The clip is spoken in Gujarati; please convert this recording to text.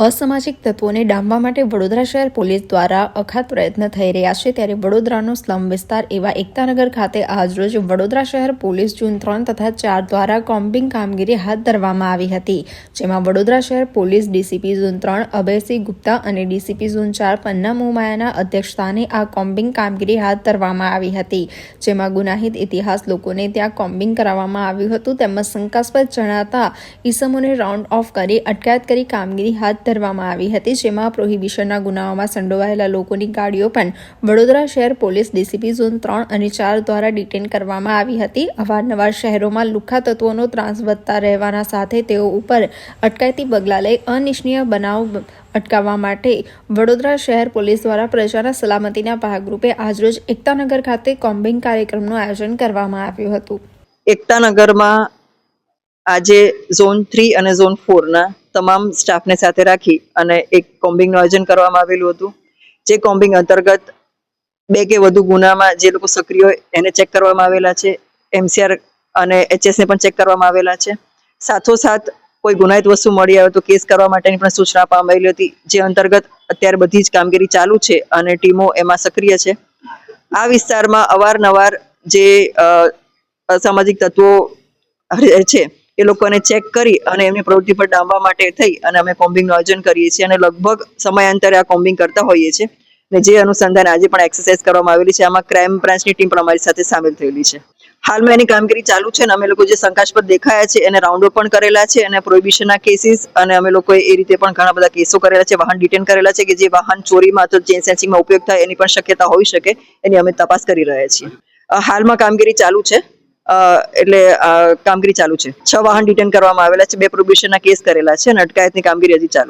અસામાજિક તત્વોને ડામવા માટે વડોદરા શહેર પોલીસ દ્વારા અખાત પ્રયત્ન થઈ રહ્યા છે ત્યારે વડોદરાનો સ્લમ વિસ્તાર એવા એકતાનગર ખાતે આજરોજ વડોદરા શહેર પોલીસ જૂન 3 તથા 4 દ્વારા કોમ્બિંગ કામગીરી હાથ ધરવામાં આવી હતી, જેમાં વડોદરા શહેર police DCP zone 3 Abhaysinh Gupta અને ડીસીપી ઝોન 4 પન્ના મોમાયાના અધ્યક્ષસ્થાને આ કોમ્બિંગ કામગીરી હાથ ધરવામાં આવી હતી, જેમાં ગુનાહિત ઇતિહાસ લોકોને ત્યાં કોમ્બિંગ કરાવવામાં આવ્યું હતું તેમજ શંકાસ્પદ જણાતા ઈસમોને રાઉન્ડ ઓફ કરી અટકાયત કરી કામગીરી હાથ ધરવામાં આવી હતી, જેમાં પ્રોહિબિશનના ગુનાઓમાં સંડોવાયેલા લોકોની ગાડીઓ પણ વડોદરા શહેર પોલીસ ડીસીપી ઝોન 3 અને 4 દ્વારા ડિટેન કરવામાં આવી હતી। અવારનવાર શહેરોમાં લુખ્ખા તત્વોનો ત્રાસ વધતા રહેવાના સાથે તેઓ ઉપર અટકાયતી પગલાં લઈ અનિચ્છનીય બનાવ અટકાવવા માટે વડોદરા શહેર પોલીસ દ્વારા પ્રજાના સલામતીના ભાગરૂપે આજરોજ એકતાનગર ખાતે કોમ્બિંગ કાર્યક્રમનું આયોજન કરવામાં આવ્યું હતું। એકતાનગરમાં આજે ઝોન 3 અને ઝોન 4 ના તમામ સ્ટાફને સાથે રાખી અને એક કોમ્બિંગનું આયોજન કરવામાં આવેલું હતું, જે કોમ્બિંગ અંતર્ગત 2 કે વધુ ગુનામાં જે લોકો સક્રિય હોય એને ચેક કરવામાં આવેલા છે, MCR અને HS ને પણ ચેક કરવામાં આવેલા છે। સાથોસાથ કોઈ ગુનાહિત વસ્તુ મળી આવે તો કેસ કરવા માટેની પણ સૂચના આપવામાં આવેલી હતી, જે અંતર્ગત અત્યારે બધી જ કામગીરી ચાલુ છે અને ટીમો એમાં સક્રિય છે। આ વિસ્તારમાં અવારનવાર જે અસામાજિક તત્વો રહે છે એ લોકોને ચેક કરી અને એમની પ્રવૃત્તિ પર ડામવા માટે થઈ અને અમે કોમ્બિંગનું આયોજન કરીએ છીએ અને લગભગ સમયાંતરે આ કોમ્બિંગ કરતા હોઈએ છીએ ને જે અનુસંધાન આજે પણ એક્સરસાઇઝ કરવામાં આવેલી છે। આમાં ક્રાઇમ બ્રાન્ચની ટીમ પણ અમારી સાથે સામેલ થયેલી છે। હાલમાં એની કામગીરી ચાલુ છે અને અમે લોકો જે શંકાસ્પદ દેખાયા છે એને રાઉન્ડ અપ પણ કરેલા છે અને પ્રોહિબિશનના કેસીસ અને અમે લોકોએ એ રીતે પણ ઘણા બધા કેસો કરેલા છે, વાહન ડિટેન કરેલા છે કે જે વાહન ચોરીમાં અથવા ચેન સ્નેચિંગમાં ઉપયોગ થાય એની પણ શક્યતા હોઈ શકે, એની અમે તપાસ કરી રહ્યા છીએ। હાલમાં કામગીરી ચાલુ છે, એટલે કામગીરી ચાલુ છે। 6 વાહન ડિટેન કરવામાં આવેલા છે, 2 પ્રોહિબિશનના કેસ કરેલા છે અને અટકાયતની કામગીરી હજી ચાલુ